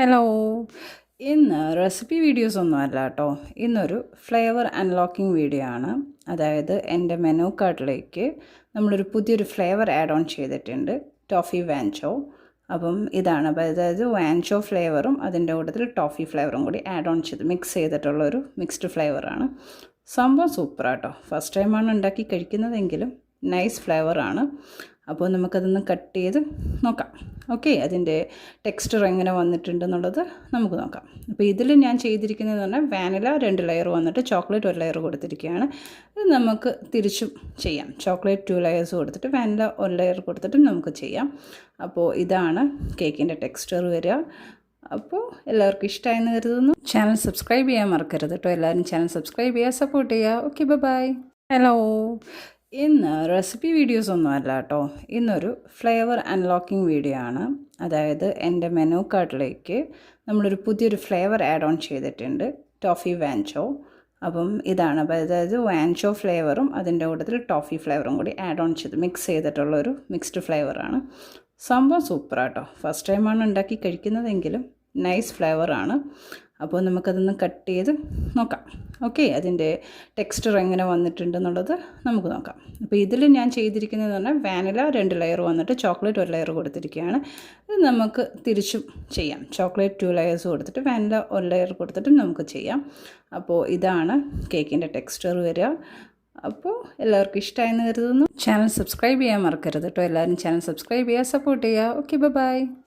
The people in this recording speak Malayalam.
ഹലോ. ഇന്ന് റെസിപ്പി വീഡിയോസ് ഒന്നും അല്ല കേട്ടോ. ഇന്നൊരു ഫ്ലേവർ അൺലോക്കിംഗ് വീഡിയോ ആണ്. അതായത് എൻ്റെ മെനു കാർഡിലേക്ക് നമ്മളൊരു പുതിയൊരു ഫ്ലേവർ ആഡ് ഓൺ ചെയ്തിട്ടുണ്ട്, ടോഫി വാൻചോ. അപ്പം ഇതാണ്, അതായത് വാൻചോ ഫ്ലേവറും അതിൻ്റെ കൂട്ടത്തിൽ ടോഫി ഫ്ലേവറും കൂടി ആഡ് ഓൺ ചെയ്ത് മിക്സ് ചെയ്തിട്ടുള്ളൊരു മിക്സ്ഡ് ഫ്ലേവറാണ്. സംഭവം സൂപ്പറാട്ടോ. ഫസ്റ്റ് ടൈമാണ് ഉണ്ടാക്കി കഴിക്കുന്നതെങ്കിലും നൈസ് ഫ്ലേവറാണ്. അപ്പോൾ നമുക്കതൊന്ന് കട്ട് ചെയ്ത് നോക്കാം. ഓക്കെ, അതിൻ്റെ ടെക്സ്ചർ എങ്ങനെ വന്നിട്ടുണ്ടെന്നുള്ളത് നമുക്ക് നോക്കാം. അപ്പോൾ ഇതിൽ ഞാൻ ചെയ്തിരിക്കുന്നതെന്ന് പറഞ്ഞാൽ വാനില 2 ലെയർ വന്നിട്ട് ചോക്ലേറ്റ് 1 ലെയർ കൊടുത്തിരിക്കുകയാണ്. ഇത് നമുക്ക് തിരിച്ചും ചെയ്യാം. ചോക്ലേറ്റ് 2 ലെയേഴ്സ് കൊടുത്തിട്ട് വാനില 1 ലെയർ കൊടുത്തിട്ട് നമുക്ക് ചെയ്യാം. അപ്പോൾ ഇതാണ് കേക്കിൻ്റെ ടെക്സ്ചർ വരിക. അപ്പോൾ എല്ലാവർക്കും ഇഷ്ടമായെന്ന് കരുതുന്നു. ചാനൽ സബ്സ്ക്രൈബ് ചെയ്യാൻ മറക്കരുത് കേട്ടോ. എല്ലാവരും ചാനൽ സബ്സ്ക്രൈബ് ചെയ്യുക, സപ്പോർട്ട് ചെയ്യുക. Okay, bye. ഹലോ. ഇന്ന് റെസിപ്പി വീഡിയോസ് ഒന്നും അല്ല കേട്ടോ. ഇന്നൊരു ഫ്ലേവർ അൺലോക്കിംഗ് വീഡിയോ ആണ്. അതായത് എൻ്റെ മെനു കാർഡിലേക്ക് നമ്മളൊരു പുതിയൊരു ഫ്ലേവർ ആഡ് ഓൺ ചെയ്തിട്ടുണ്ട്, ടോഫി വാൻചോ. അപ്പം ഇതാണ്, അതായത് വാൻചോ ഫ്ലേവറും അതിൻ്റെ കൂട്ടത്തിൽ ടോഫി ഫ്ലേവറും കൂടി ആഡ് ഓൺ ചെയ്ത് മിക്സ് ചെയ്തിട്ടുള്ളൊരു മിക്സ്ഡ് ഫ്ലേവറാണ്. സംഭവം സൂപ്പറാട്ടോ. ഫസ്റ്റ് ടൈമാണ് ഉണ്ടാക്കി കഴിക്കുന്നതെങ്കിലും നൈസ് ഫ്ലേവറാണ്. അപ്പോൾ നമുക്കതൊന്ന് കട്ട് ചെയ്ത് നോക്കാം. ഓക്കെ, അതിൻ്റെ ടെക്സ്ചർ എങ്ങനെ വന്നിട്ടുണ്ടെന്നുള്ളത് നമുക്ക് നോക്കാം. അപ്പോൾ ഇതിൽ ഞാൻ ചെയ്തിരിക്കുന്നതെന്ന് പറഞ്ഞാൽ വാനില 2 ലെയർ വന്നിട്ട് ചോക്ലേറ്റ് 1 ലെയർ കൊടുത്തിരിക്കുകയാണ്. ഇത് നമുക്ക് തിരിച്ചും ചെയ്യാം. ചോക്ലേറ്റ് 2 ലെയേഴ്സ് കൊടുത്തിട്ട് വാനില 1 ലെയർ കൊടുത്തിട്ട് നമുക്ക് ചെയ്യാം. അപ്പോൾ ഇതാണ് കേക്കിൻ്റെ ടെക്സ്ചർ വരിക. അപ്പോൾ എല്ലാവർക്കും ഇഷ്ടമായെന്ന് കരുതുന്നു. ചാനൽ സബ്സ്ക്രൈബ് ചെയ്യാൻ മറക്കരുത് കേട്ടോ. എല്ലാവരും ചാനൽ സബ്സ്ക്രൈബ് ചെയ്യുക, സപ്പോർട്ട് ചെയ്യുക. Okay, by.